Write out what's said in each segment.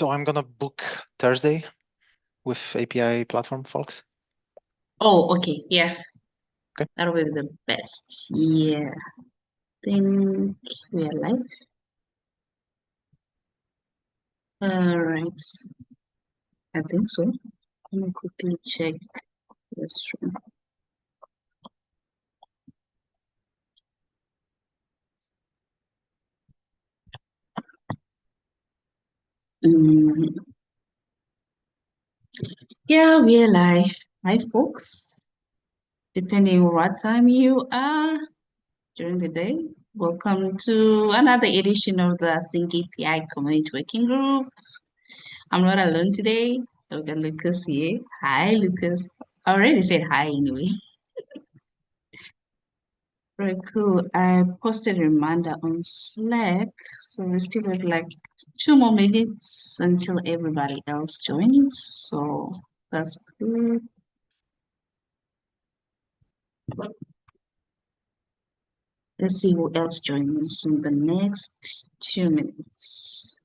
So I'm gonna book Thursday with API platform folks. Oh, okay. Yeah, Okay. that'll be the best. Yeah, think we are live. All right. I think so. Let me quickly check this room. Mm, yeah, we are live. Hi, folks. Depending on what time you are during the day, welcome to another edition of the AsyncAPI Community Working Group. I'm not alone today. I've got Lucas here. Hi, Lucas. I already said hi anyway. Very cool. I posted a reminder on Slack, so we still have like 2 more minutes until everybody else joins. So that's good. Let's see who else joins in the next 2 minutes.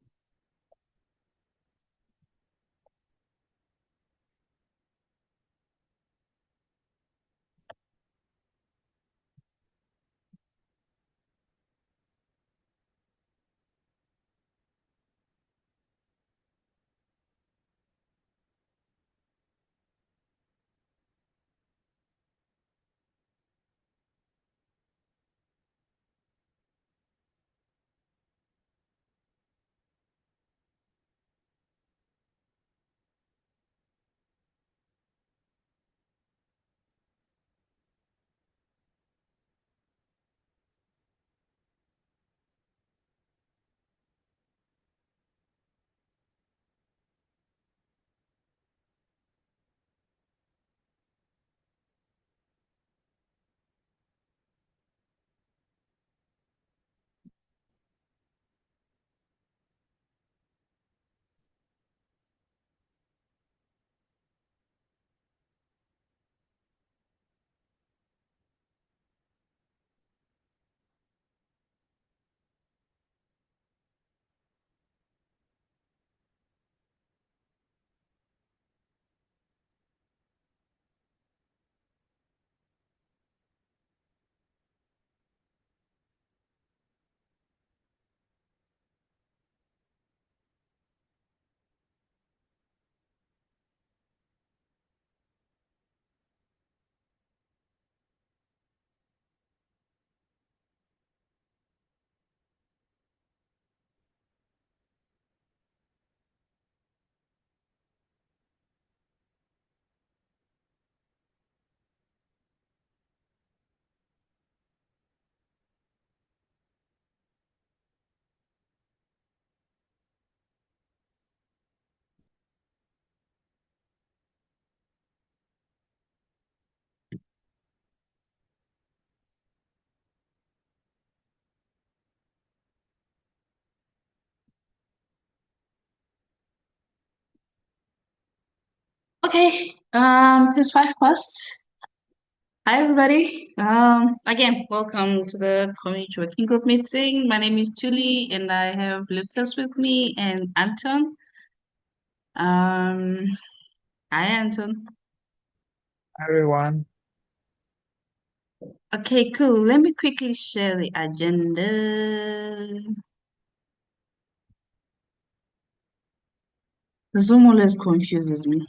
Okay, it's 5 past. Hi, everybody. Again, welcome to the community working group meeting. My name is Julie, and I have Lucas with me and Anton. Hi, Anton. Everyone. Okay, cool. Let me quickly share the agenda. Zoom always confuses me.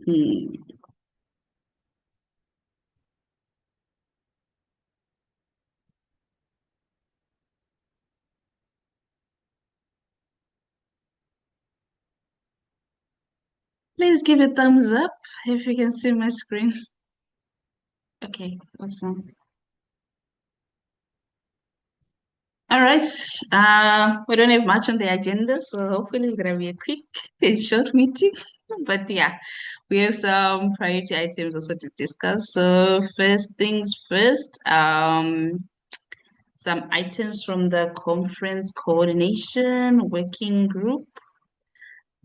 Hmm. Please give a thumbs up if you can see my screen. Okay, awesome. All right. We don't have much on the agenda, so hopefully it's gonna be a quick and short meeting. But yeah, we have some priority items also to discuss. So first things first, some items from the conference coordination working group.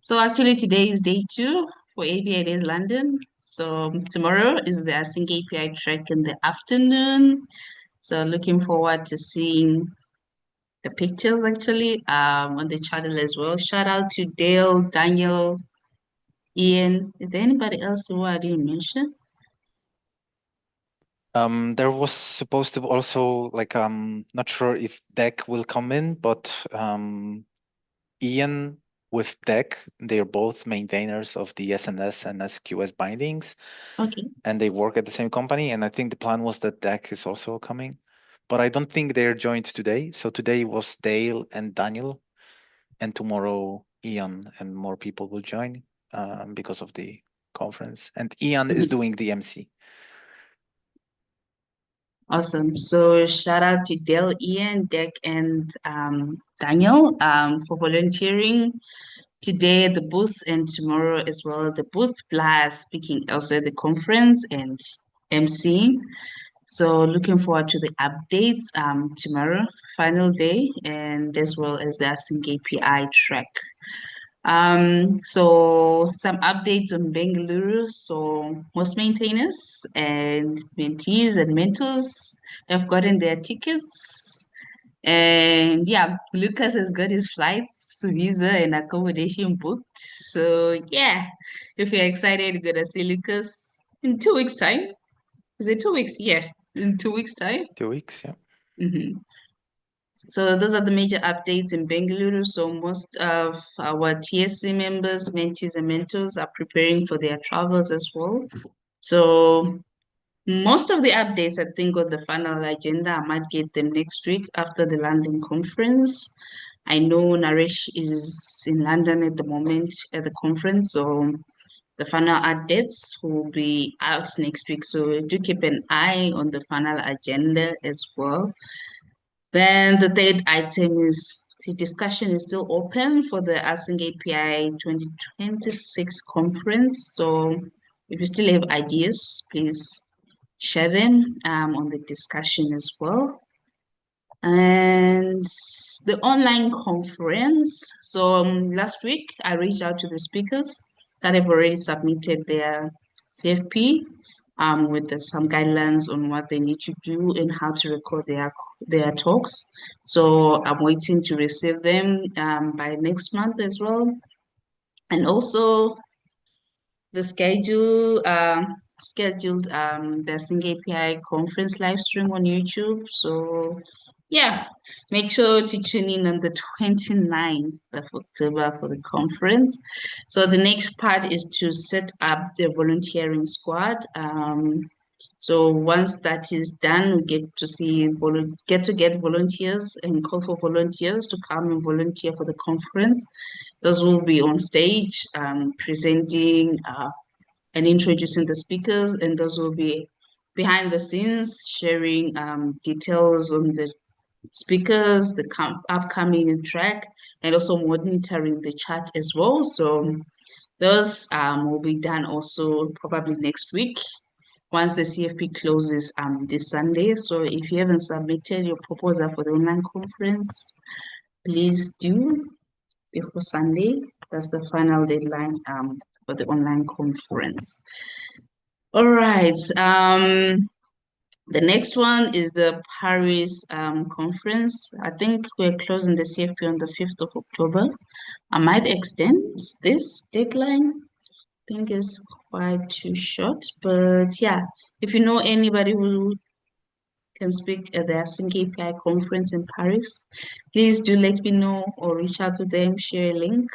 So actually today is day 2 for ABA Days London. So tomorrow is the Async API track in the afternoon. So looking forward to seeing the pictures actually on the channel as well. Shout out to Dale, Daniel, Ian. Is there anybody else who I didn't mention? There was supposed to also like not sure if Deck will come in, but Ian with Deck, they're both maintainers of the SNS and SQS bindings, Okay. and they work at the same company. And I think the plan was that Deck is also coming, but I don't think they're joined today. So today was Dale and Daniel, and tomorrow Ian and more people will join because of the conference. And Ian is Mhm. doing the MC. Awesome. So shout out to Dale, Ian, Deck, and Daniel for volunteering today at the booth and tomorrow as well at the booth, plus speaking also at the conference and MC. So looking forward to the updates tomorrow, final day, and as well as the Async API track. So some updates on Bengaluru. So most maintainers and mentees and mentors have gotten their tickets. And yeah, Lucas has got his flights, visa, and accommodation booked. So yeah, if you're excited, you're gonna see Lucas in 2 weeks' time. Is it 2 weeks? Yeah, in 2 weeks' time. 2 weeks, yeah. hmm So those are the major updates in Bengaluru. So most of our TSC members, mentees, and mentors are preparing for their travels as well. So most of the updates, I think, on the final agenda, I might get them next week after the London conference. I know Naresh is in London at the moment at the conference, so the final updates will be out next week. So do keep an eye on the final agenda as well. Then the third item is the discussion is still open for the Async API 2026 conference. So if you still have ideas, please share them on the discussion as well. And the online conference. So last week I reached out to the speakers that have already submitted their CFP with some guidelines on what they need to do and how to record their talks. So I'm waiting to receive them by next month as well. And also the scheduled the Sync API conference live stream on YouTube. So yeah, make sure to tune in on the 29th of October for the conference. So the next part is to set up the volunteering squad. So once that is done, we get volunteers and call for volunteers to come and volunteer for the conference. Those will be on stage presenting and introducing the speakers, and those will be behind the scenes sharing details on the speakers, the upcoming track, and also monitoring the chat as well. So those will be done also probably next week once the CFP closes this Sunday. So if you haven't submitted your proposal for the online conference, please do before Sunday. That's the final deadline for the online conference. All right. The next one is the Paris conference. I think we're closing the CFP on the 5th of October. I might extend this deadline. I think it's quite too short, but yeah, if you know anybody who can speak at the AsyncAPI conference in Paris, please do let me know or reach out to them, share a link.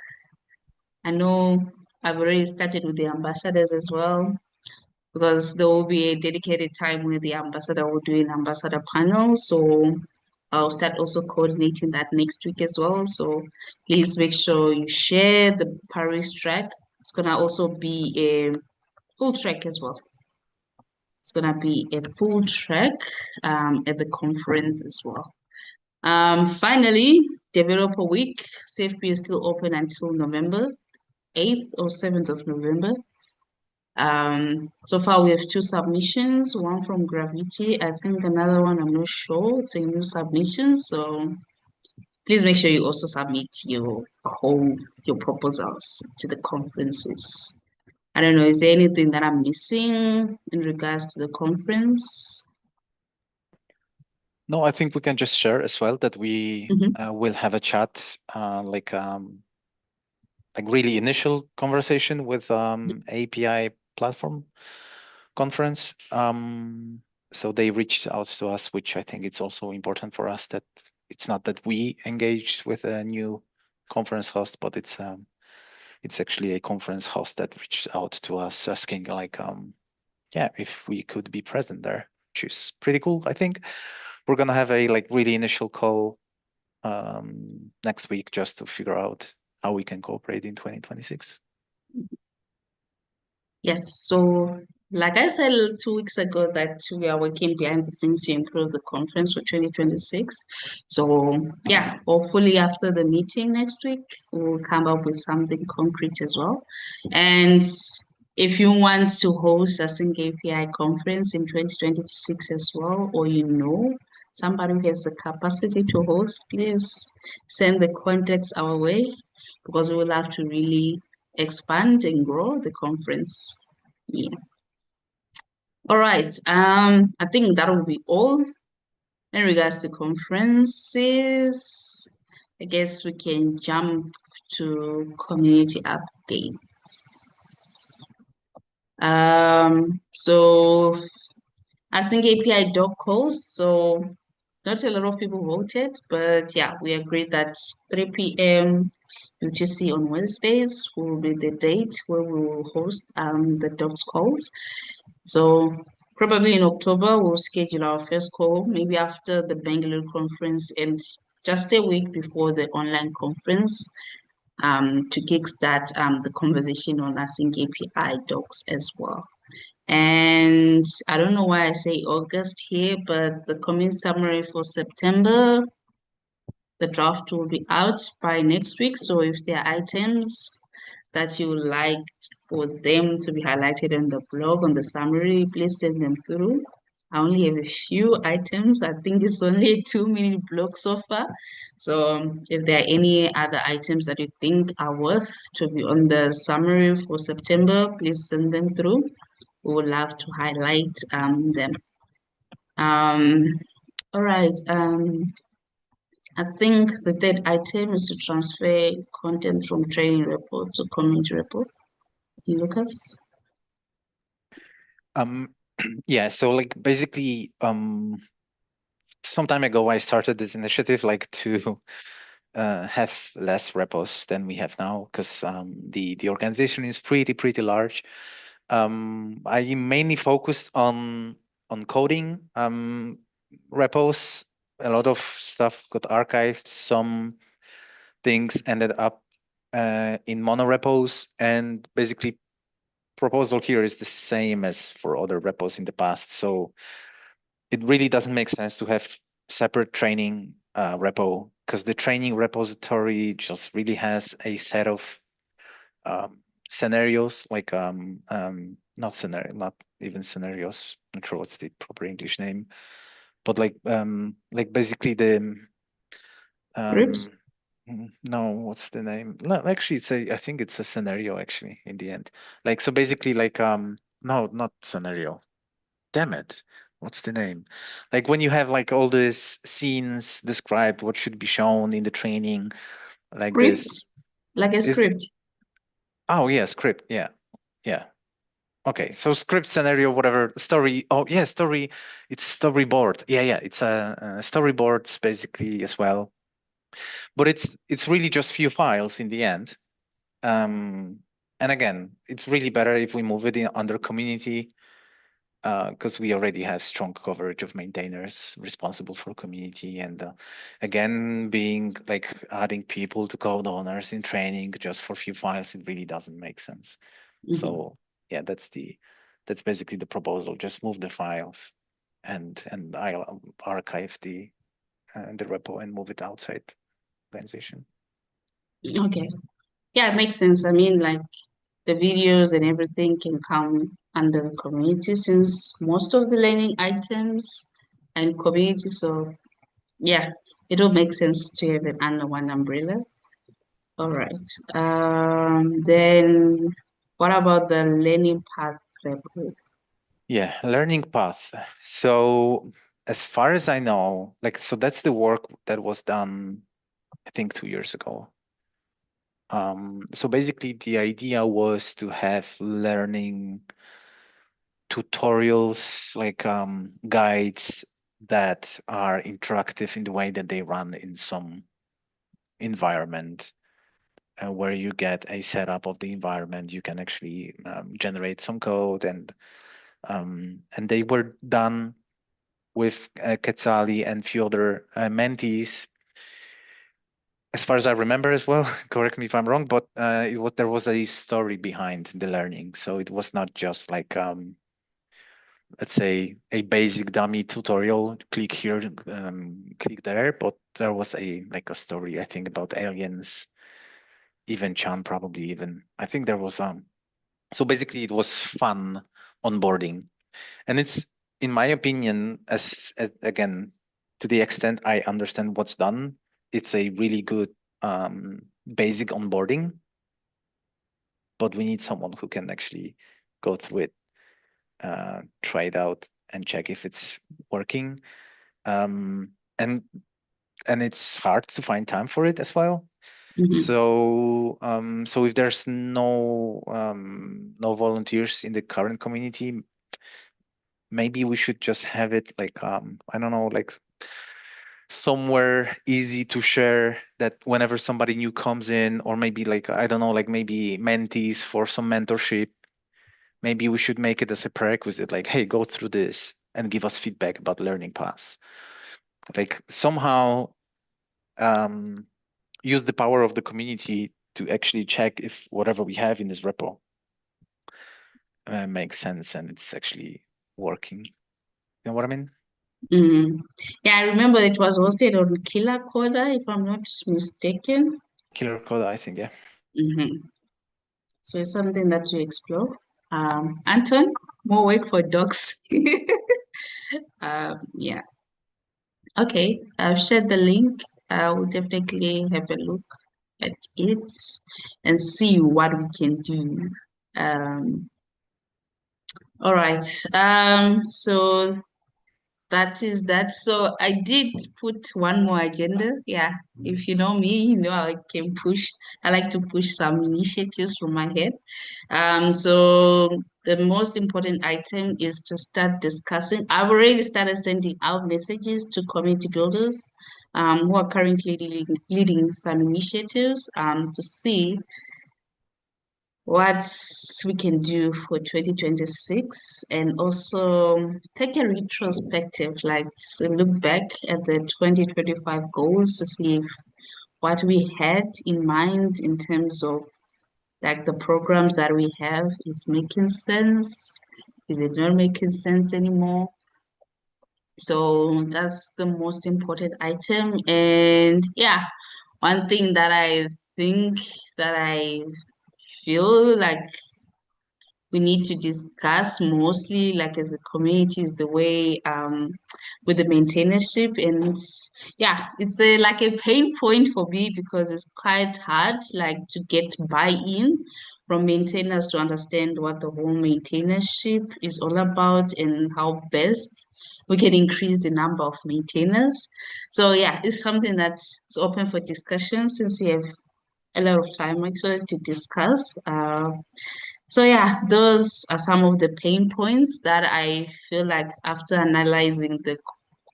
I know I've already started with the ambassadors as well, because there will be a dedicated time where the ambassador will do an ambassador panel. So I'll start also coordinating that next week as well. So please make sure you share the Paris track. It's gonna also be a full track as well. It's gonna be a full track at the conference as well. Finally, Developer Week. CFP is still open until November 8th or 7th of November. So far we have two submissions, one from Gravity. I think another one, I'm not sure. It's a new submission. So please make sure you also submit your proposals to the conferences. I don't know, is there anything that I'm missing in regards to the conference? No, I think we can just share as well that we Mhm. will have a chat, like really initial conversation with API platform conference. So they reached out to us, which I think it's also important for us that it's not that we engaged with a new conference host, but it's actually a conference host that reached out to us asking like yeah, if we could be present there, which is pretty cool. I think we're gonna have a like really initial call next week just to figure out how we can cooperate in 2026. Yes, so like I said 2 weeks ago, that we are working behind the scenes to improve the conference for 2026. So yeah, hopefully after the meeting next week, we'll come up with something concrete as well. And if you want to host a Sync API conference in 2026 as well, or you know somebody who has the capacity to host, please send the contacts our way because we will have to really expand and grow the conference. Yeah. All right. I think that will be all in regards to conferences. I guess we can jump to community updates. So I think API doc calls. So not a lot of people voted, but yeah, we agreed that 3 p.m. UTC on Wednesdays will be the date where we will host the docs calls. So probably in October, we'll schedule our first call, maybe after the Bangalore conference and just a week before the online conference to kickstart the conversation on Async API docs as well. And I don't know why I say August here, but the coming summary for September, the draft will be out by next week. So if there are items that you would like for them to be highlighted on the blog, on the summary, please send them through. I only have a few items. I think it's only a 2 minute blog so far. So if there are any other items that you think are worth to be on the summary for September, please send them through. We would love to highlight them. Um, all right. I think the third item is to transfer content from training report to community report. Lucas? Um, yeah, so like basically, some time ago I started this initiative like to have less repos than we have now because the organization is pretty large. I mainly focused on coding repos. A lot of stuff got archived. Some things ended up in monorepos, and basically proposal here is the same as for other repos in the past. So it really doesn't make sense to have separate training repo because the training repository just really has a set of um, scenarios like not even scenarios. Not sure what's the proper English name, but like basically the Groups? um no, what's the name? No, actually, I think it's a scenario actually in the end. Like so basically like no, not scenario. Damn it. What's the name? Like when you have like all these scenes described what should be shown in the training, like this Script? Like a is script. oh yeah, script. Yeah. Yeah. Okay. So script scenario, whatever story. Oh yeah, story. It's storyboard. Yeah, yeah. It's a storyboards basically as well. But it's really just few files in the end. And again, it's really better if we move it in under community because we already have strong coverage of maintainers responsible for community. And again, being like adding people to code owners in training just for few files, it really doesn't make sense. Mhm. So yeah, that's basically the proposal. Just move the files and I'll archive the repo and move it outside organization. Okay. Yeah, it makes sense. I mean, like the videos and everything can come under the community since most of the learning items and community. So yeah, it will make sense to have it under one umbrella. All right. Then what about the learning path report? Yeah, learning path. So as far as I know, like, so that's the work that was done, I think 2 years ago. So basically, the idea was to have learning tutorials, like guides that are interactive in the way that they run in some environment, where you get a setup of the environment. You can actually generate some code, and they were done with Quetzali and few other mentees, as far as I remember as well. Correct me if I'm wrong, but there was a story behind the learning, so it was not just like let's say a basic dummy tutorial, click here, click there, but there was a like a story, I think, about aliens, even Chan probably even. I think there was so basically it was fun onboarding. And it's, in my opinion, again, to the extent I understand what's done, it's a really good basic onboarding, but we need someone who can actually go through it, try it out, and check if it's working. Um, and and it's hard to find time for it as well. Mhm. So if there's no volunteers in the current community, maybe we should just have it like I don't know, like somewhere easy to share, that whenever somebody new comes in, or maybe like I don't know, like maybe mentees for some mentorship, maybe we should make it as a prerequisite, like, hey, go through this and give us feedback about learning paths. Like somehow um, use the power of the community to actually check if whatever we have in this repo makes sense and it's actually working. You know what I mean? Mm. Yeah, I remember it was hosted on Killer Coda, if I'm not mistaken. Killer code, I think, yeah. Hmm. So it's something that to explore. Anton, more work for dogs. Yeah. Okay, I've shared the link. I will definitely have a look at it and see what we can do. Um, all right. So that is that. So I did put one more agenda. Yeah. If you know me, you know I can push. I like to push some initiatives from my head. So the most important item is to start discussing. I've already started sending out messages to community builders who are currently leading some initiatives to see what we can do for 2026, and also take a retrospective, like to look back at the 2025 goals to see if what we had in mind in terms of like the programs that we have is making sense, is it not making sense anymore. So that's the most important item. And yeah, one thing that I think that I feel like we need to discuss mostly like as a community is the way with the maintainership. And yeah, it's a like a pain point for me because it's quite hard like to get buy-in from maintainers to understand what the whole maintainership is all about and how best we can increase the number of maintainers. So yeah, it's something that's open for discussion since we have a lot of time actually to discuss. So yeah, those are some of the pain points that I feel like after analyzing the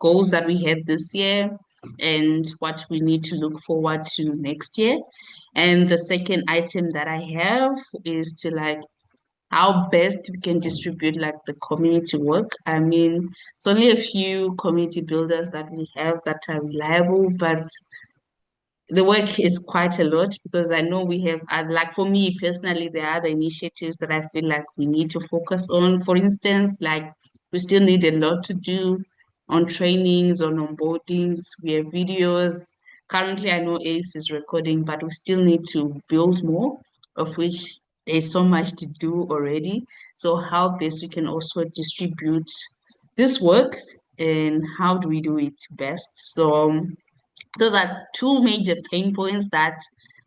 goals that we had this year and what we need to look forward to next year. And the second item that I have is to like how best we can distribute like the community work. I mean, it's only a few community builders that we have that are reliable, but the work is quite a lot because I know we have, like for me personally, there are other initiatives that I feel like we need to focus on. For instance, like we still need a lot to do on trainings, on onboardings. We have videos. Currently, I know ACE is recording, but we still need to build more, of which there's so much to do already. So how best we can also distribute this work and how do we do it best? So those are two major pain points that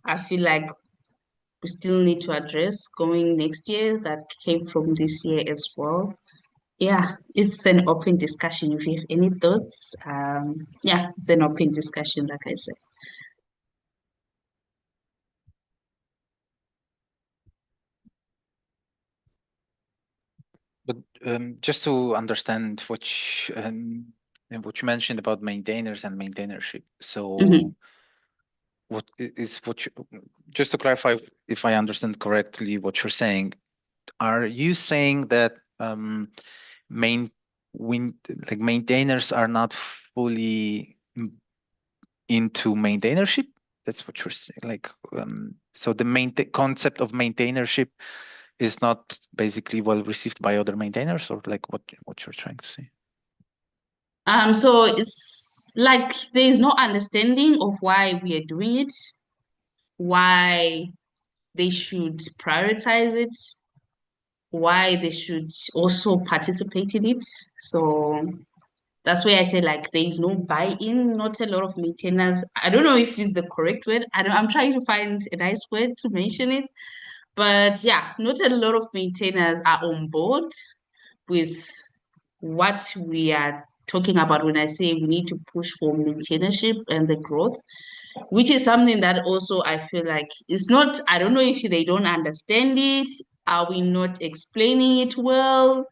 I feel like we still need to address going next year that came from this year as well. Yeah, it's an open discussion. If you have any thoughts, yeah, it's an open discussion, like I said. But just to understand what you mentioned about maintainers and maintainership. Hmm. So what is what you, just to clarify if I understand correctly what you're saying, are you saying that main win like maintainers are not fully into maintainership? That's what you're saying. Like, so the main concept of maintainership is not basically well received by other maintainers, or like what you're trying to say? So it's like there is no understanding of why we are doing it, why they should prioritize it, why they should also participate in it. So that's why I say like there is no buy-in, not a lot of maintainers. I don't know if it's the correct word. I'm trying to find a nice word to mention it. But yeah, not a lot of maintainers are on board with what we are talking about when I say we need to push for maintainership and the growth, which is something that also I feel like it's not, I don't know if they don't understand it. Are we not explaining it well?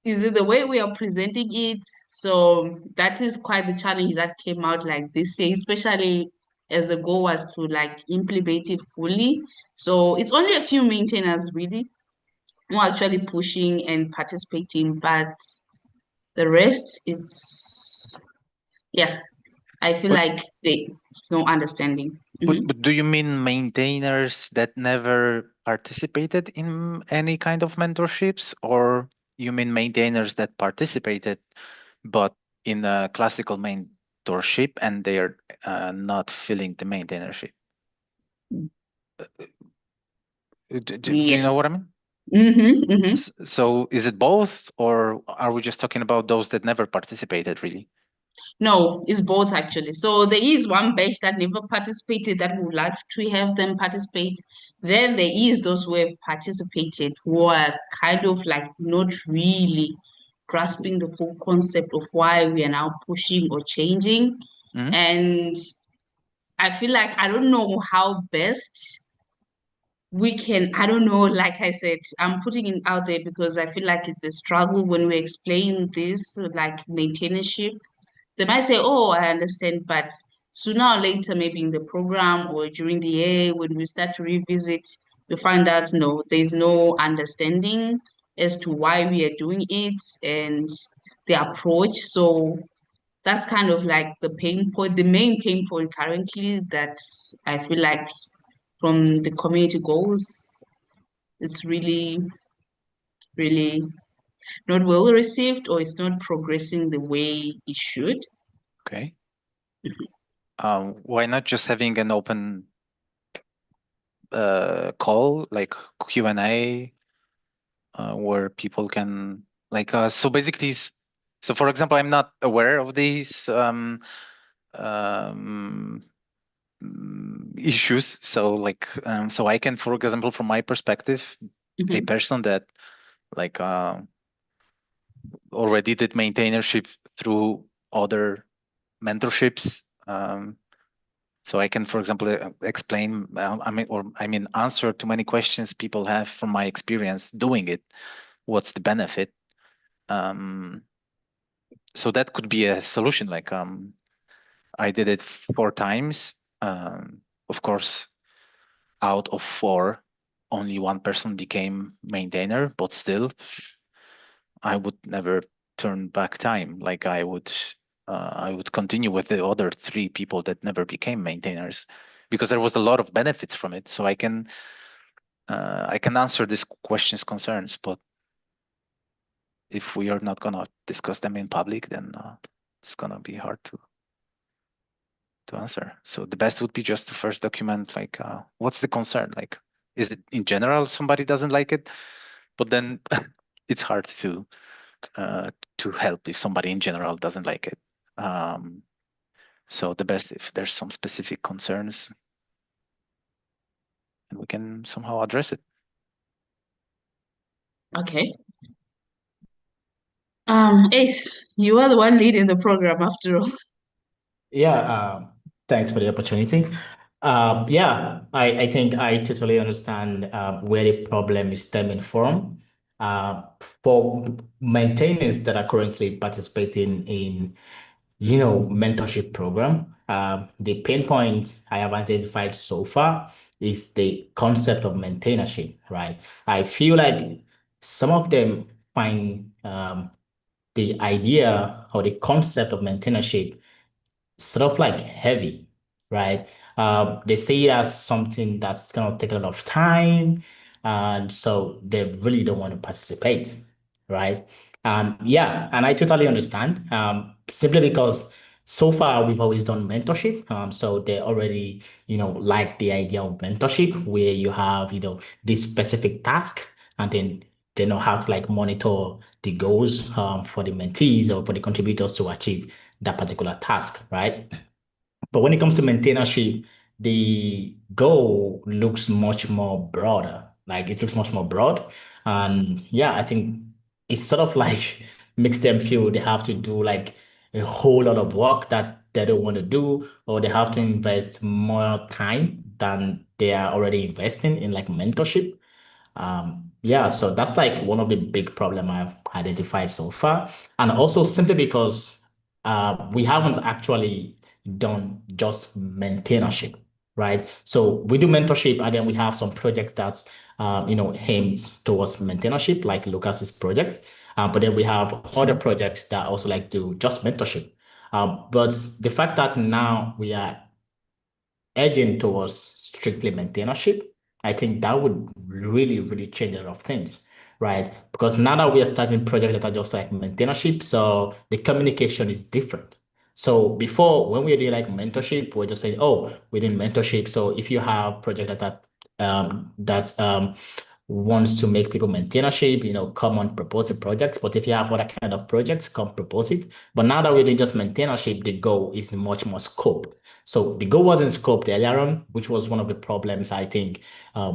Is it the way we are presenting it? So that is quite the challenge that came out like this year, especially as the goal was to like implement it fully. So it's only a few maintainers really who are actually pushing and participating, but the rest is, yeah, I feel But like they no understanding. but Mhm. but do you mean maintainers that never participated in any kind of mentorships, or you mean maintainers that participated but in a classical mentorship and they're not filling the maintainership? Do Yeah. you know what I mean? Mm-hmm, mm-hmm. So is it both, or are we just talking about those that never participated really? No, it's both actually. So there is one batch that never participated that would like to have them participate. Then there is those who have participated who are kind of like not really grasping the full concept of why we are now pushing or changing. Hmm. And I feel like I don't know how best we can, I don't know, like I said, I'm putting it out there because I feel like it's a struggle when we explain this, like maintainership. They might say, oh, I understand, but sooner or later, maybe in the program or during the year, when we start to revisit, we find out no, there's no understanding as to why we are doing it and the approach. So that's kind of like the pain point, the main pain point currently that I feel like from the community goals, it's really, really not well received or it's not progressing the way it should. Okay. Why not just having an open call like Q&A where people can like so basically so for example, I'm not aware of these um, issues, so like so I can, for example, from my perspective, a Mhm. person that like already did maintainership through other mentorships, so I can, for example, explain, I mean, answer to many questions people have from my experience doing it. What's the benefit? Um, so that could be a solution. Like, I did it 4 times. Of course, out of 4, only one person became maintainer, but still, I would never turn back time. Like, I would continue with the other 3 people that never became maintainers because there was a lot of benefits from it. So I can answer these questions, concerns, but if we are not gonna discuss them in public, then it's gonna be hard to answer. So the best would be just to first document like what's the concern? Like, is it in general somebody doesn't like it? But then it's hard to help if somebody in general doesn't like it. Um, so the best if there's some specific concerns and we can somehow address it. Okay. Ace, you are the one leading the program after all. Yeah, thanks for the opportunity. Yeah, I think I totally understand where the problem is stemming from. Uh, for maintainers that are currently participating in, mentorship program, the pain point I have identified so far is the concept of maintainership, right? I feel like some of them find the idea or the concept of maintainership sort of like heavy, right? They see it as something that's gonna take a lot of time, and so they really don't want to participate, right? Yeah, and I totally understand. Simply because so far we've always done mentorship, so they already, like the idea of mentorship where you have, this specific task, and then they know how to like monitor the goals for the mentees or for the contributors to achieve that particular task, right? But when it comes to maintainership, the goal looks much more broader. Like it looks much more broad. And yeah, I think it's sort of like makes them feel they have to do like a whole lot of work that they don't want to do, or they have to invest more time than they are already investing in like mentorship. Yeah, so that's like one of the big problem I've identified so far. And also simply because we haven't actually done just maintainership, right? So we do mentorship and then we have some projects that's aimed towards maintainership, like Lucas's project. But then we have other projects that also like do just mentorship. But the fact that now we are edging towards strictly maintainership, I think that would really, really change a lot of things, right? Because now that we are starting projects that are just like maintainership, so the communication is different. So before, when we were doing like mentorship, we're just saying, oh, we're doing mentorship. So if you have project that wants to make people maintainership, come on, propose a project. But if you have other kind of projects, come propose it. But now that we're doing just maintainership, the goal is much more scoped. So the goal wasn't scoped earlier on, which was one of the problems I think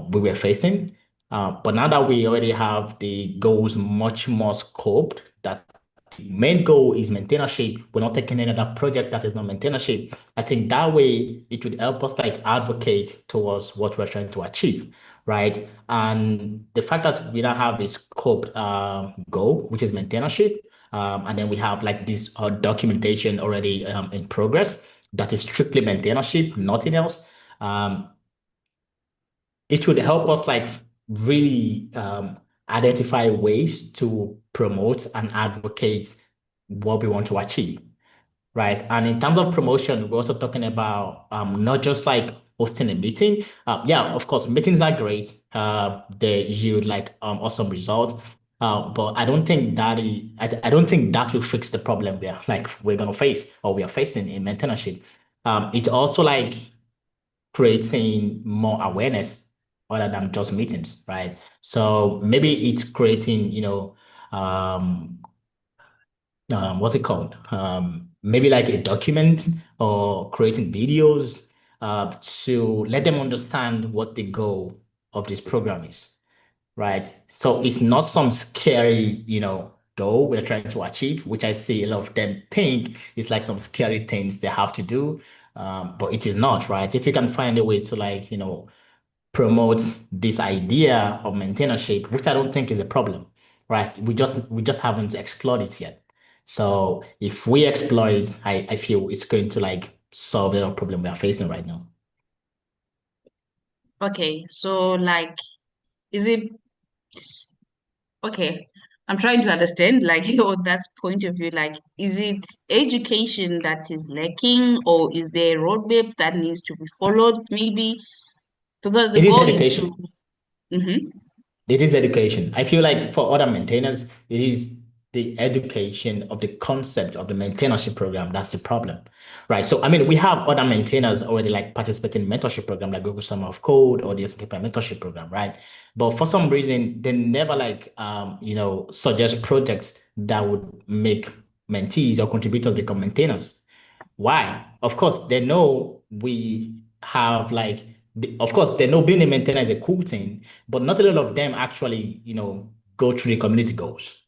we were facing. But now that we already have the goals much more scoped, that the main goal is maintainership. We're not taking any other project that is not maintainership. I think that way it would help us like advocate towards what we're trying to achieve, right? And the fact that we now have a scoped goal, which is maintainership, and then we have like this documentation already in progress that is strictly maintainership, nothing else. Um, it would help us like really identify ways to promote and advocate what we want to achieve. Right. And in terms of promotion, we're also talking about not just like hosting a meeting. Yeah, of course, meetings are great. They yield like awesome results. But I don't think I don't think that will fix the problem we're gonna face or we are facing in mentorship. It's also like creating more awareness other than just meetings, right? So maybe it's creating, um, what's it called? Maybe like a document or creating videos to let them understand what the goal of this program is, right? So it's not some scary, goal we're trying to achieve, which I see a lot of them think is like some scary things they have to do. But it is not, right? If you can find a way to like, promote this idea of maintainership, which I don't think is a problem, right? We just haven't explored it yet. So if we explore it, I feel it's going to like solve the little problem we are facing right now. Okay, so like, is it okay? I'm trying to understand, like, on that point of view, like, is it education that is lacking, or is there a roadmap that needs to be followed, maybe? Because the It is goal is to, education. Mhm. It is education. I feel like for other maintainers, it is the education of the concept of the maintainership program that's the problem, right? So, I mean, we have other maintainers already like participating in mentorship program like Google Summer of Code or the AsyncAPI mentorship program, right? But for some reason, they never like, suggest projects that would make mentees or contributors become maintainers. Why? Of course, they know we have like, of course, they know being a maintainer is a cool thing, but not a lot of them actually, go through the community goals,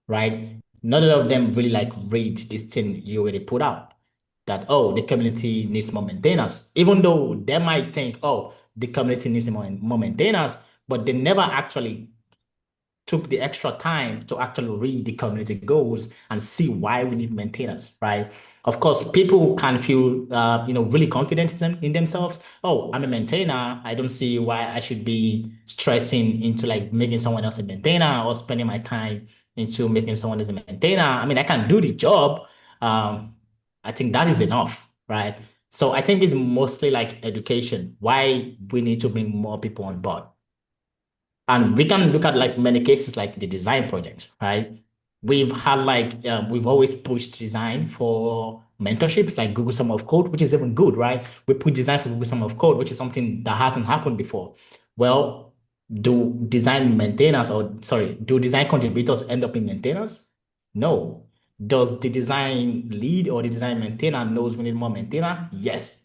right? none of them really like read this thing you already put out. That, oh, the community needs more maintenance, even though they might think, oh, the community needs more maintenance, but they never actually took the extra time to actually read the community goals and see why we need maintenance, right? Of course, people can feel, really confident in themselves. Oh, I'm a maintainer. I don't see why I should be stressing into like making someone else a maintainer or spending my time into making someone else a maintainer. I mean, I can do the job. I think that is enough, right? So I think it's mostly like education, why we need to bring more people on board. And we can look at like many cases like the design project, right? We've had like we've always pushed design for mentorships like Google Summer of Code, which is even good, right? We put design for Google Summer of Code, which is something that hasn't happened before. Well, do design maintainers or sorry, do design contributors end up in maintainers? No. Does the design lead or the design maintainer knows we need more maintainer? Yes.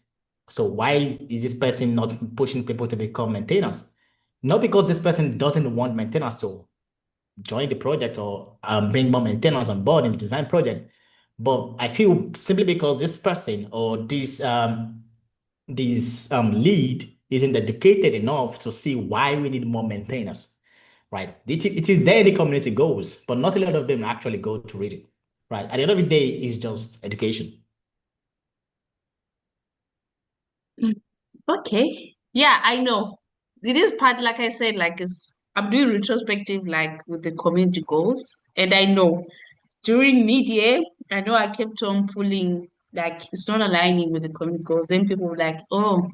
So why is this person not pushing people to become maintainers? Not because this person doesn't want maintenance to join the project or bring more maintenance on board in the design project, but I feel simply because this person or this lead isn't educated enough to see why we need more maintenance, right? It is there in the community goals, but not a lot of them actually go to read it, right? At the end of the day, it's just education. Okay. Yeah, I know. It is part, like I said, like it's I'm doing retrospective like with the community goals. And I know during mid-year, I know I kept on pulling like it's not aligning with the community goals. Then people were like, oh,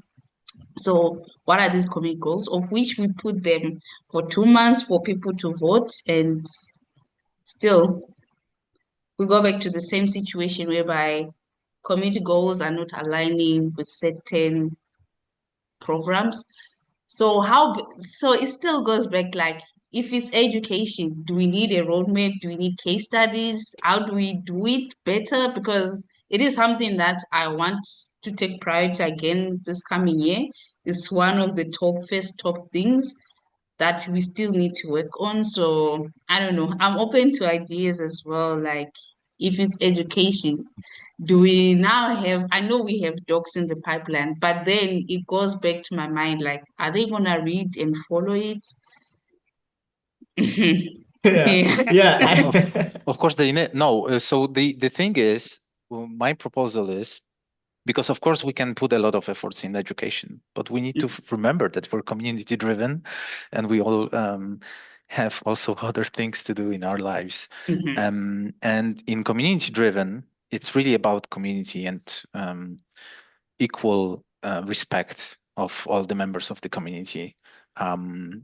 so what are these community goals? Of which we put them for 2 months for people to vote, and still we go back to the same situation whereby community goals are not aligning with certain programs. So so it still goes back like if it's education, do we need a roadmap? Do we need case studies? How do we do it better? Because it is something that I want to take priority again this coming year. It's one of the top things that we still need to work on. So I don't know. I'm open to ideas as well. Like if it's education, do we now have, I know we have docs in the pipeline, but then it goes back to my mind, like, are they gonna read and follow it? Yeah, Yeah. yeah. Of course, they no. So the thing is, well, my proposal is because of course we can put a lot of efforts in education, but we need to remember that we're community driven, and we all have also other things to do in our lives. Mhm. And in community driven, it's really about community and equal respect of all the members of the community.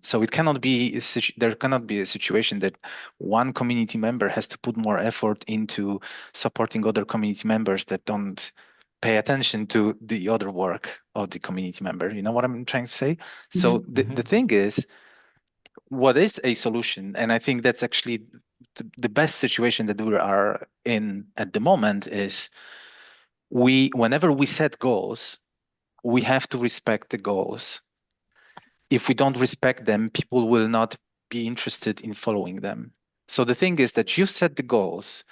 So it cannot be there cannot be a situation that one community member has to put more effort into supporting other community members that don't pay attention to the other work of the community member. You know what I'm trying to say? So Mhm. the thing is, what is a solution? And I think that's actually the best situation that we are in at the moment is whenever we set goals, we have to respect the goals. If we don't respect them, people will not be interested in following them. So the thing is that you set the goals,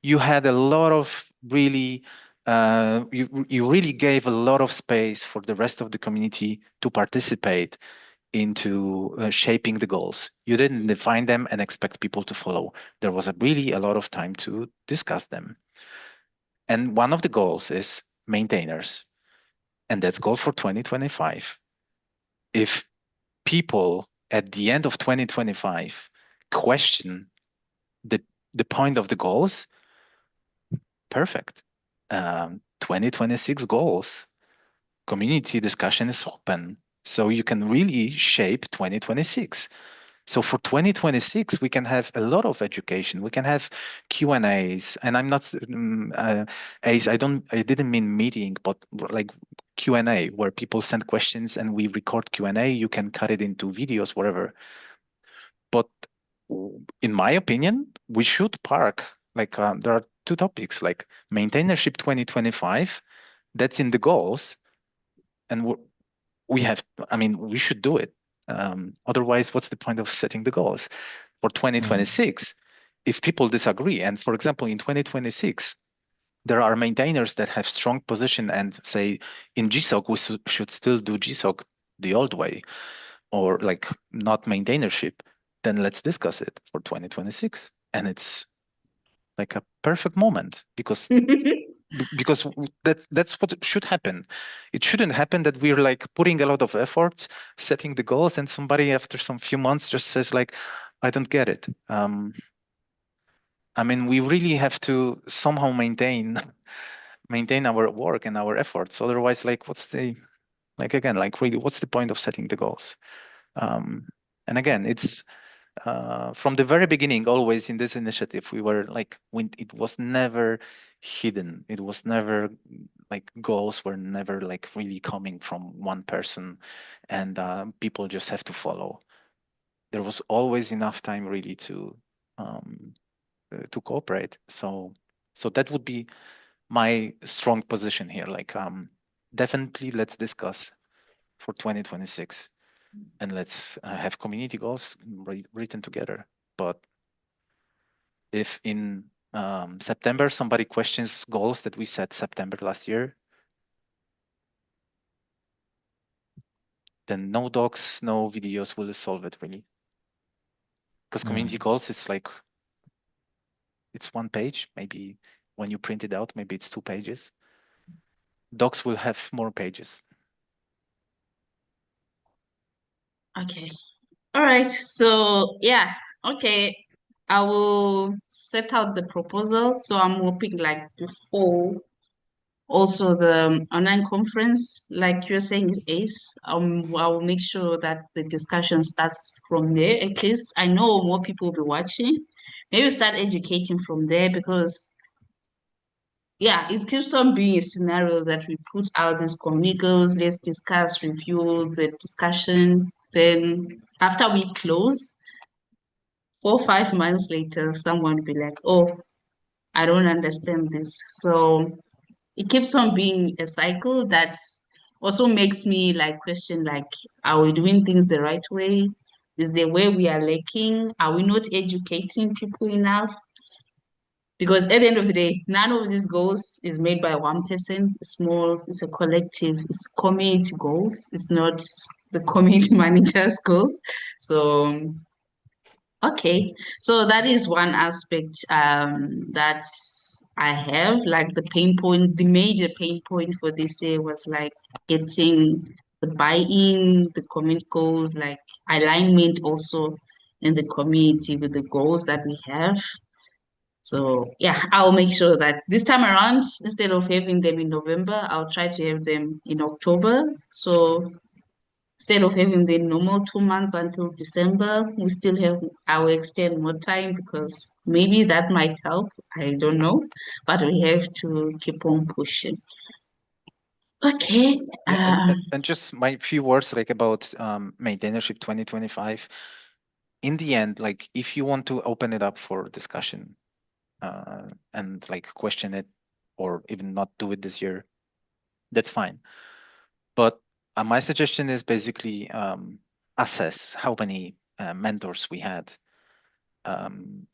you had a lot of really, you really gave a lot of space for the rest of the community to participate into shaping the goals. You didn't define them and expect people to follow. There was really a lot of time to discuss them. And one of the goals is maintainers, and that's goal for 2025. If people at the end of 2025 question the point of the goals, perfect. 2026 goals, community discussion is open. So you can really shape 2026. So for 2026, we can have a lot of education. We can have Q&As, and I'm not, Ace, I didn't mean meeting, but like Q&A, where people send questions and we record Q&A. You can cut it into videos, whatever. But in my opinion, we should park, like there are two topics, like maintainership 2025, that's in the goals, and we have, I mean, we should do it. Otherwise, what's the point of setting the goals? For Mm. 2026, if people disagree, and for example, in 2026, there are maintainers that have strong position and say in GSOC we should still do GSOC the old way, or like not maintainership, then let's discuss it for 2026. And it's like a perfect moment because that's what should happen. It shouldn't happen that we're like putting a lot of effort setting the goals and somebody after some few months just says like, I don't get it. I mean, we really have to somehow maintain our work and our efforts. Otherwise, like, what's the like again, like really, what's the point of setting the goals? And again, it's from the very beginning, always in this initiative, we were like, when it was never hidden. It was never like goals were never like really coming from one person, and people just have to follow. There was always enough time really to cooperate. So that would be my strong position here. Like, definitely let's discuss for 2026 and let's have community goals written together. But if in September somebody questions goals that we set September last year, then no docs, no videos will solve it really. Because community goals is like, it's one page, maybe when you print it out, maybe it's 2 pages. Docs will have more pages. Okay. All right. So yeah. Okay. I will set out the proposal. So I'm hoping like before also the online conference, like you're saying is ACE. I will make sure that the discussion starts from there. At least I know more people will be watching. Maybe start educating from there because yeah, it keeps on being a scenario that we put out these communicos, let's discuss, review the discussion. Then after we close, 4 or 5 months later, someone will be like, oh, I don't understand this. So it keeps on being a cycle that also makes me like question like, are we doing things the right way? Is there where we are lacking? Are we not educating people enough? Because at the end of the day, none of these goals is made by one person. It's more, it's a collective, it's community goals. It's not the community manager's goals. So okay, so that is one aspect that I have. Like the pain point, the major pain point for this year was like getting the buy-in, the community goals, like alignment also in the community with the goals that we have. So yeah, I'll make sure that this time around, instead of having them in November, I'll try to have them in October. So instead of having the normal 2 months until December, we still have our extend more time because maybe that might help. I don't know, but we have to keep on pushing. Okay. Yeah, and just my few words like about maintainership 2025. In the end, like if you want to open it up for discussion and like question it or even not do it this year, that's fine. But my suggestion is basically assess how many mentors we had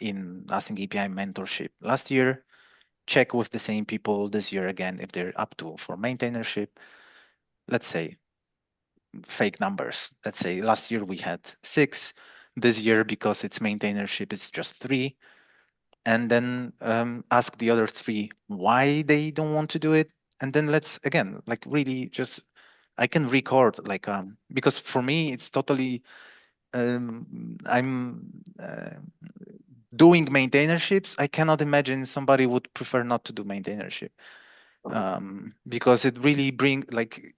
in AsyncAPI mentorship last year. Check with the same people this year again if they're up to for maintainership. Let's say fake numbers. Let's say last year we had 6. This year, because it's maintainership, it's just 3. And then ask the other 3 why they don't want to do it. And then let's again, like really just, I can record like because for me it's totally I'm doing maintainerships. I cannot imagine somebody would prefer not to do maintainership because it really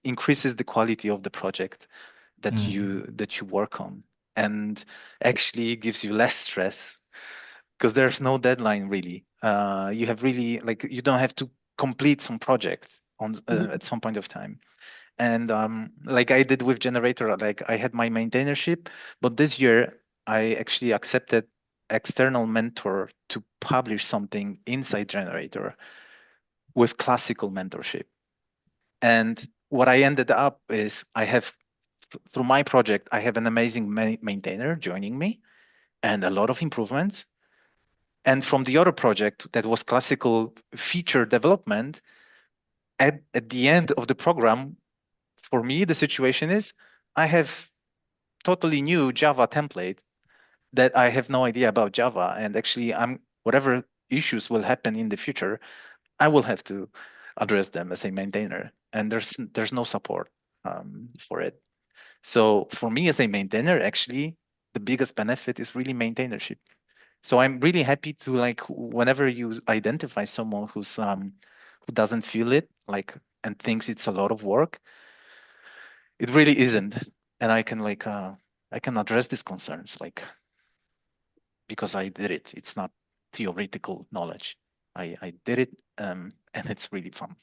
increases the quality of the project that you work on, and actually gives you less stress because there's no deadline really. You have really like you don't have to complete some project on at some point of time. And like I did with Generator, like I had my maintainership, but this year I actually accepted external mentor to publish something inside Generator with classical mentorship. And what I ended up is I have, through my project, I have an amazing maintainer joining me and a lot of improvements. And from the other project that was classical feature development, at the end of the program, for me, the situation is I have totally new Java template that I have no idea about Java. And actually, whatever issues will happen in the future, I will have to address them as a maintainer. And there's no support for it. So for me as a maintainer, actually, the biggest benefit is really maintainership. So I'm really happy to, like, whenever you identify someone who doesn't feel it, like, and thinks it's a lot of work, it really isn't. And I can address these concerns, like, because I did it. It's not theoretical knowledge. I did it, and it's really fun.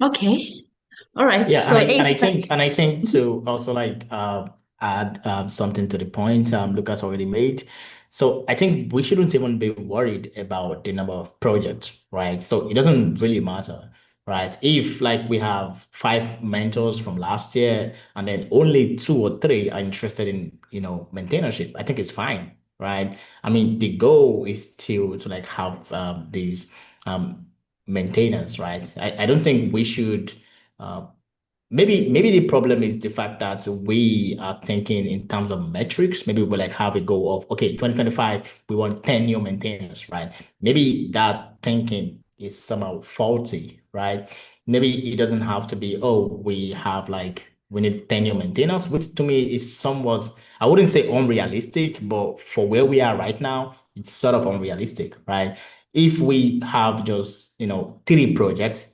Okay. All right. Yeah, So and I think to also like add something to the point Lucas already made. So I think we shouldn't even be worried about the number of projects, right? So it doesn't really matter, right? If like we have five mentors from last year and then only two or three are interested in, maintainership, I think it's fine, right? I mean, the goal is still to like have these maintainers, right? I don't think we should uh, maybe the problem is the fact that we are thinking in terms of metrics. Maybe we like have a goal of, okay, 2025, we want 10 new maintainers, right? Maybe that thinking is somehow faulty, right? Maybe it doesn't have to be, oh, we need 10 new maintainers, which to me is somewhat, I wouldn't say unrealistic, but for where we are right now, it's sort of unrealistic, right? If we have just, three projects,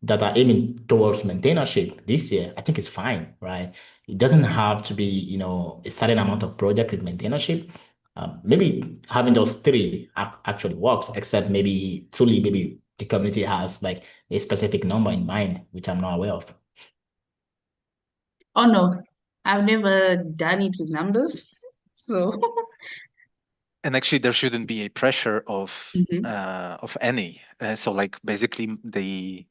that are aiming towards maintainership this year, I think it's fine, right? It doesn't have to be, a certain amount of project with maintainership. Maybe having those three actually works, except maybe truly, maybe the community has like a specific number in mind, which I'm not aware of. oh no, I've never done it with numbers. So And actually, there shouldn't be a pressure Mhm. of any. So like basically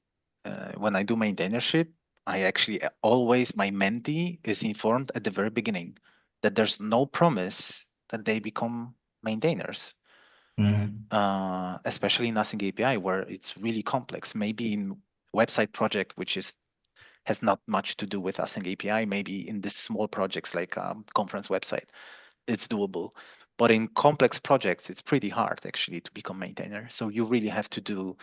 when I do maintainership, I actually always my mentee is informed at the very beginning that there's no promise that they become maintainers. Mhm. Especially in Async API where it's really complex. Maybe in website project, which has not much to do with Async API, maybe in these small projects like conference website, it's doable. But in complex projects, it's pretty hard actually to become maintainer. So you really have to do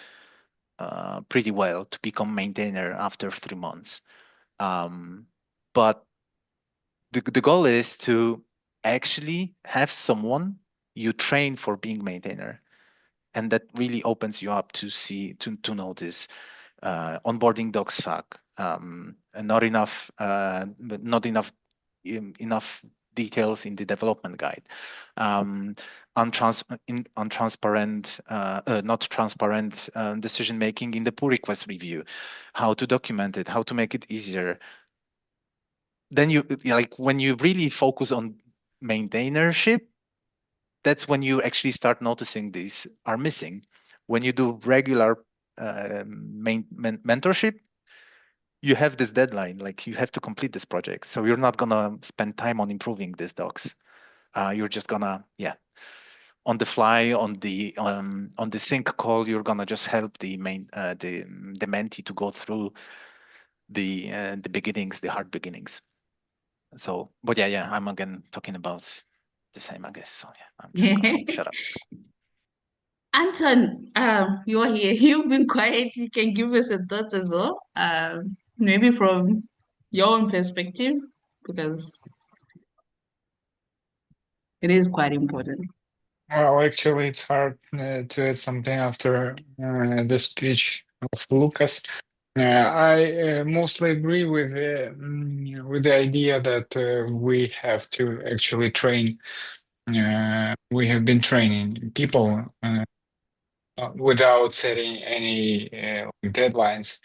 pretty well to become maintainer after 3 months. But the goal is to actually have someone you train for being maintainer, and that really opens you up to see to notice onboarding docs suck, and not enough details in the development guide, um, untransparent, not transparent decision making in the pull request review, how to document it, how to make it easier. Then like when you really focus on maintainership, that's when you actually start noticing these are missing. When you do regular mentorship, you have this deadline, like you have to complete this project. So you're not gonna spend time on improving these docs. You're just gonna, yeah, on the fly, on the sync call, you're gonna just help the mentee to go through the beginnings, the hard beginnings. So, but yeah, I'm again talking about the same, I guess. So yeah, I'm just gonna shut up. Anton, you're here. You've been quiet. You can give us a thought as well. Maybe from your own perspective, because it is quite important. Well, actually, it's hard to add something after the speech of Lucas. I mostly agree with the idea that we have to actually train. We have been training people without setting any deadlines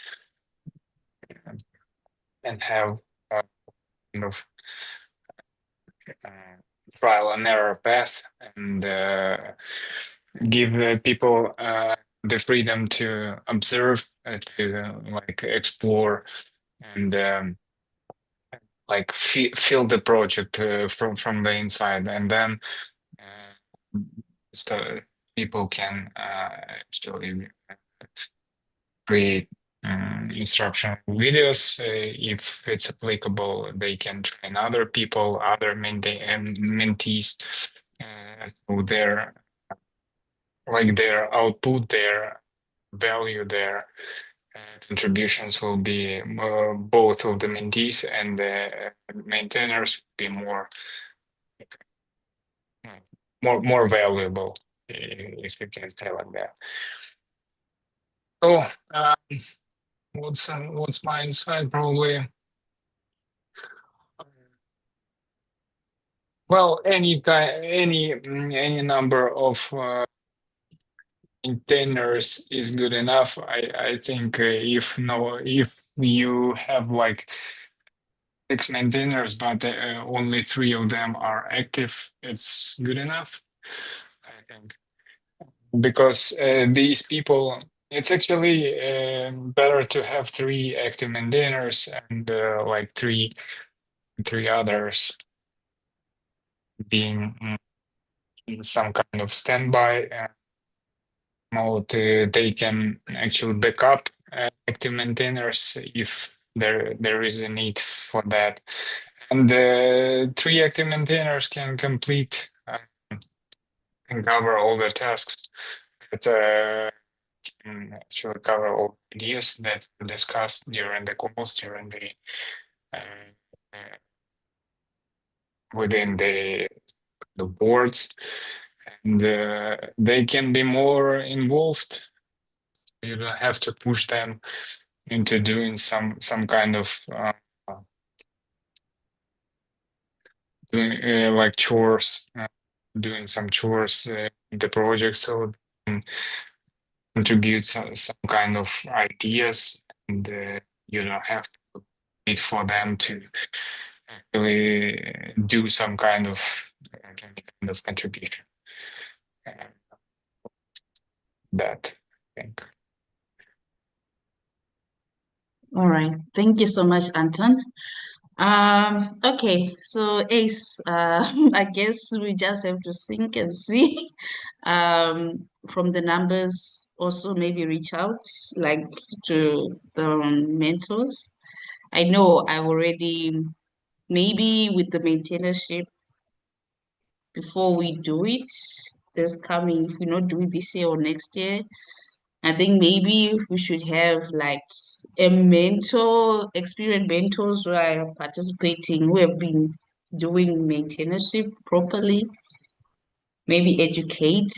and have kind of uh, trial and error path and give people the freedom to observe, to like explore and like feel the project from the inside, and then so people can actually create instruction videos. If it's applicable, they can train other people, other mentees, so their output, their value, their contributions will be both of the mentees and the maintainers be more valuable, if you can say like that. So what's my insight? Probably, well, any number of maintainers is good enough. I think if you have like 6 maintainers, but only 3 of them are active, it's good enough, I think, because these people, it's actually better to have 3 active maintainers and like three others being in some kind of standby mode. They can actually back up active maintainers if there is a need for that. And the 3 active maintainers can complete and cover all the tasks that can actually cover all ideas that were discussed during the calls, during the uh, within the boards, and they can be more involved. You don't have to push them into doing some kind of doing like chores, doing some chores in the project, so they can contribute some kind of ideas, and you don't have to wait for them to actually do some kind of contribution. That, I think. All right. Thank you so much, Anton. Okay, so Ace, I guess we just have to think and see. From the numbers, also maybe reach out like to the mentors. I know I've already maybe with the maintainership before we do it, this coming, if we not do it this year or next year, I think maybe we should have like a mentor, experienced mentors who are participating, who have been doing maintainership properly, maybe educate,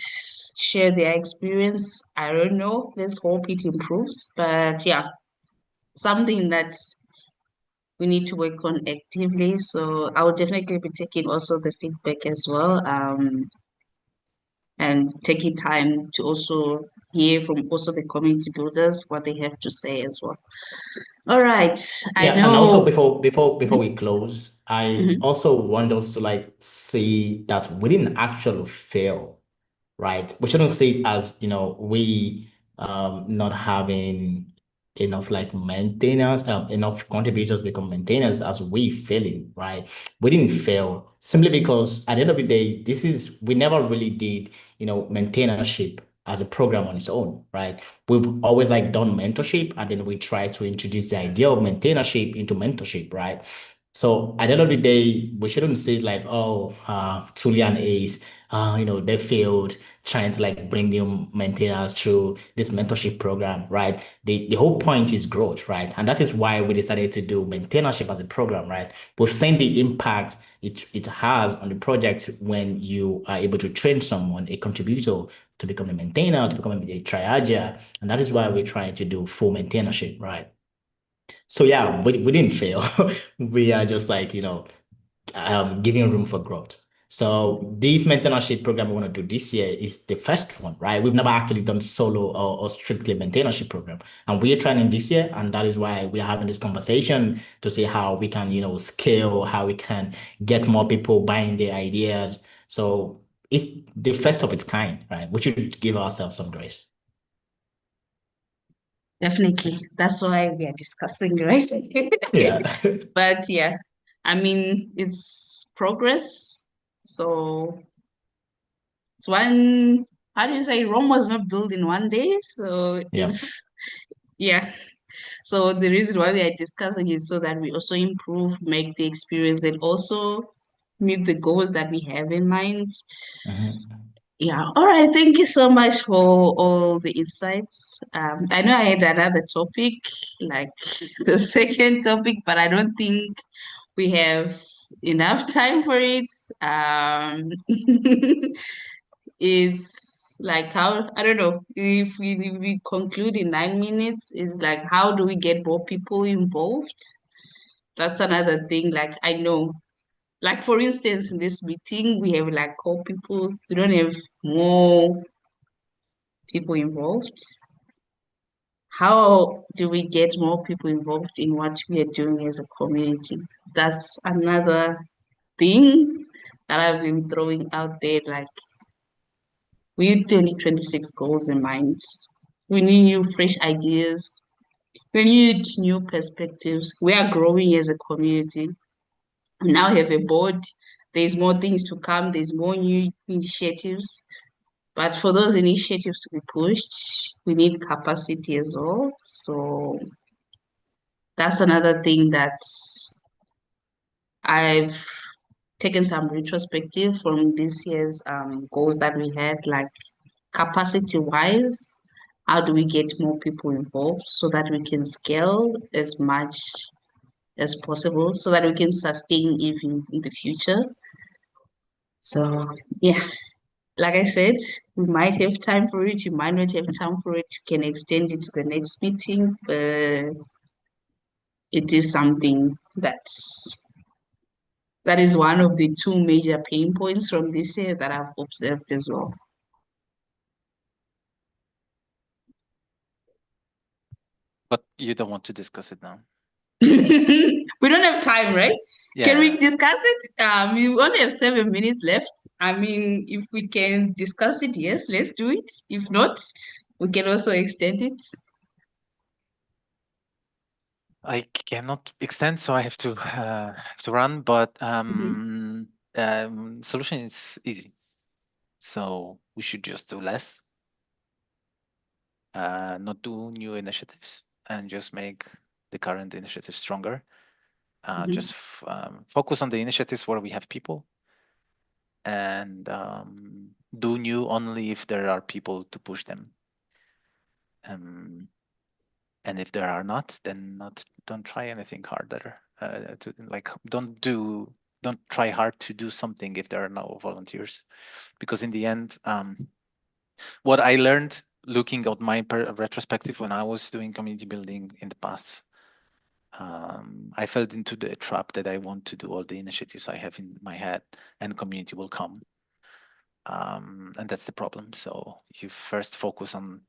share their experience. I don't know. Let's hope it improves. But yeah, something that we need to work on actively. So I will definitely be taking also the feedback as well. And taking time to also hear from also the community builders what they have to say as well. All right. I Yeah, and also know. before Mhm, we close, I mhm. also want us to like see that we didn't actually fail, right? We shouldn't see it as, we not having enough like maintainers, enough contributors become maintainers as we failing, right? We didn't fail simply because at the end of the day, we never really did, maintainership as a program on its own, right? We've always like done mentorship, and then we try to introduce the idea of maintainership into mentorship, right? So at the end of the day, we shouldn't say like, oh, Tuli and Ace, they failed trying to like bring new maintainers through this mentorship program, right? The whole point is growth, right? And that is why we decided to do maintainership as a program, right? We've seen the impact it has on the project when you are able to train someone, a contributor, to become a maintainer, to become a triager. And that is why we're trying to do full maintainership, right? So yeah, we didn't fail. We are just like, giving room for growth. So this mentorship program we want to do this year is the first one, right? We've never actually done solo or strictly mentorship program. And we're trying this year, and that is why we're having this conversation to see how we can, scale, how we can get more people buying the ideas. So it's the first of its kind, right? We should give ourselves some grace. Definitely. That's why we are discussing, right? Yeah. But yeah, I mean, it's progress. So it's one, how do you say, Rome was not built in one day, so Yeah. it's yeah. So the reason why we are discussing is so that we also improve, make the experience, and also meet the goals that we have in mind. Yeah. All right. Thank you so much for all the insights. I know I had another topic, like the second topic, but I don't think we have enough time for it. It's like how, I don't know, if we conclude in 9 minutes, it's like how do we get more people involved? That's another thing. Like I know, like for instance, in this meeting, we have like core people. We don't have more people involved. How do we get more people involved in what we are doing as a community? That's another thing that I've been throwing out there. Like we need 2026 goals in mind. We need new, fresh ideas. We need new perspectives. We are growing as a community. We now have a board. There's more things to come. There's more new initiatives. But for those initiatives to be pushed, we need capacity as well. So that's another thing that I've taken some retrospective from this year's goals that we had, like capacity wise, how do we get more people involved so that we can scale as much as possible so that we can sustain even in the future. So yeah, like I said, we might have time for it, you might not have time for it, you can extend it to the next meeting, but it is something that is one of the two major pain points from this year that I've observed as well. But you don't want to discuss it now. We don't have time, right? Can we Yeah. discuss it? We only have 7 minutes left. I mean, if we can discuss it, yes, let's do it. If not, we can also extend it. I cannot extend, so I have to run. But solution is easy. So we should just do less, not do new initiatives, and just make the current initiatives stronger. Just focus on the initiatives where we have people, and do new only if there are people to push them. And if there are not, then don't try anything harder. Don't try hard to do something if there are no volunteers, because in the end, what I learned looking at my retrospective when I was doing community building in the past, I fell into the trap that I want to do all the initiatives I have in my head, and community will come. And that's the problem. So you first focus on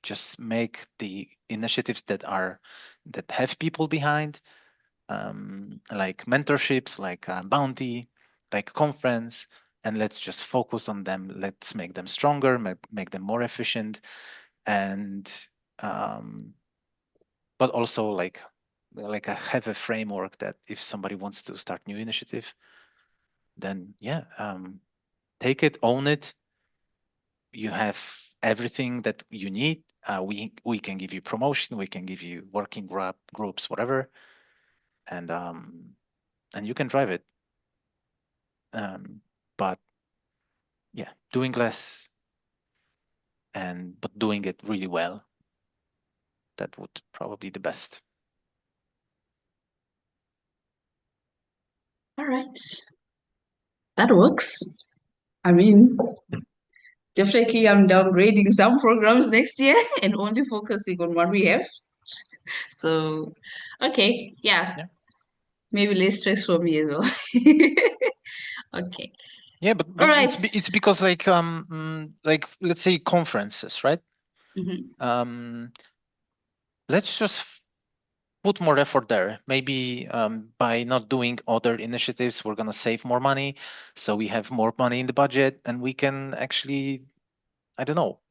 just make the initiatives that have people behind, like mentorships, like bounty, like conference, and let's just focus on them. Let's make them stronger, make them more efficient, and but also like I have a framework that if somebody wants to start new initiative, then yeah, take it, own it. You have everything that you need. We can give you promotion, we can give you working groups, whatever, and you can drive it. But yeah, doing less but doing it really well. That would probably be the best. All right. That works. I mean, definitely I'm downgrading some programs next year and only focusing on what we have. So, okay, yeah. Maybe less stress for me as well. Okay. Yeah, but All right. it's because like let's say conferences, right? Let's just put more effort there. Maybe by not doing other initiatives, we're gonna save more money, so we have more money in the budget, and we can actually, I don't know,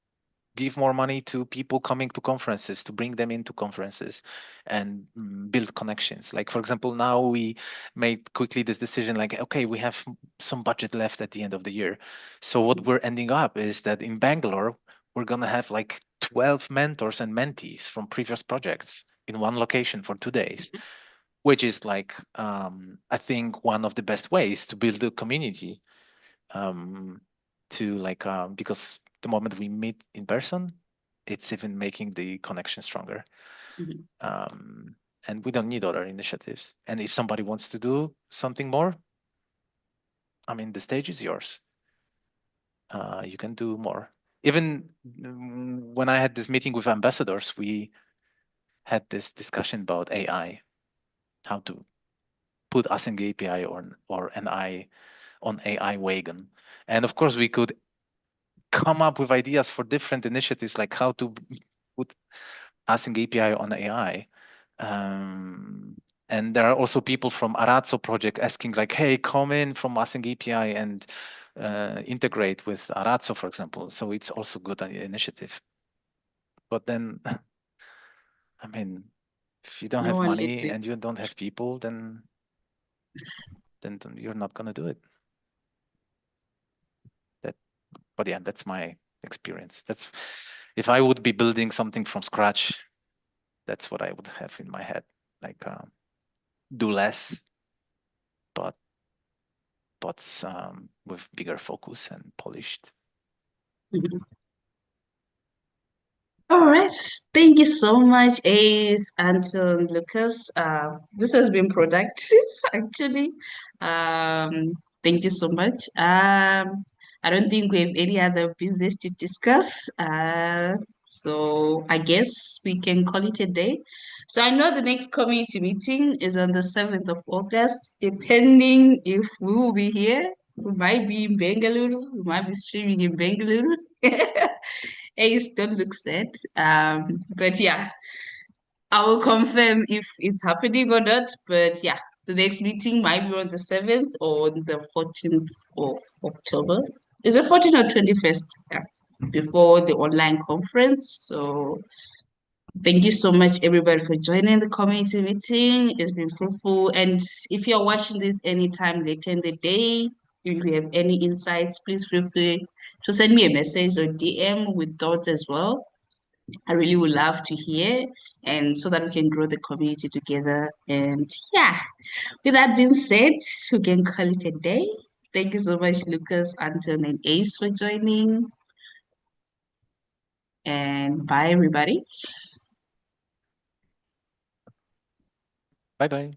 give more money to people coming to conferences, to bring them into conferences and build connections. Like, for example, now we made quickly this decision, like, okay, we have some budget left at the end of the year. So what we're ending up is that in Bangalore, we're going to have like 12 mentors and mentees from previous projects in one location for 2 days, which is like, I think one of the best ways to build a community, to like, because the moment we meet in person, it's even making the connection stronger. And we don't need other initiatives. And if somebody wants to do something more, I mean, the stage is yours. You can do more. Even when I had this meeting with ambassadors, we had this discussion about AI, how to put AsyncAPI or an eye on AI wagon. And of course, we could come up with ideas for different initiatives, like how to put AsyncAPI on AI. And there are also people from Arazzo project asking like, hey, come in from AsyncAPI and integrate with Arazzo, for example. So it's also good initiative. But then, I mean, if you don't No have one money gets it. and you don't have people, then you're not gonna do it. But yeah, that's my experience. That's if I would be building something from scratch, that's what I would have in my head. Like, do less, but with bigger focus and polished. All right. Thank you so much, Ace, Anton, Lucas. This has been productive, actually. Thank you so much. I don't think we have any other business to discuss. So I guess we can call it a day. So I know the next community meeting is on the 7th of August, depending if we will be here. We might be in Bengaluru. We might be streaming in Bengaluru. Ace, don't look sad. But yeah, I will confirm if it's happening or not. But yeah, the next meeting might be on the 7th or the 14th of October. Is it 14th or 21st? Yeah, before the online conference. So thank you so much, everybody, for joining the community meeting. It's been fruitful. And if you're watching this anytime later in the day, if you have any insights, please feel free to send me a message or DM with thoughts as well. I really would love to hear, and so that we can grow the community together. And yeah, with that being said, we can call it a day. Thank you so much, Lucas, Anton, and Ace for joining. And bye, everybody. Bye bye.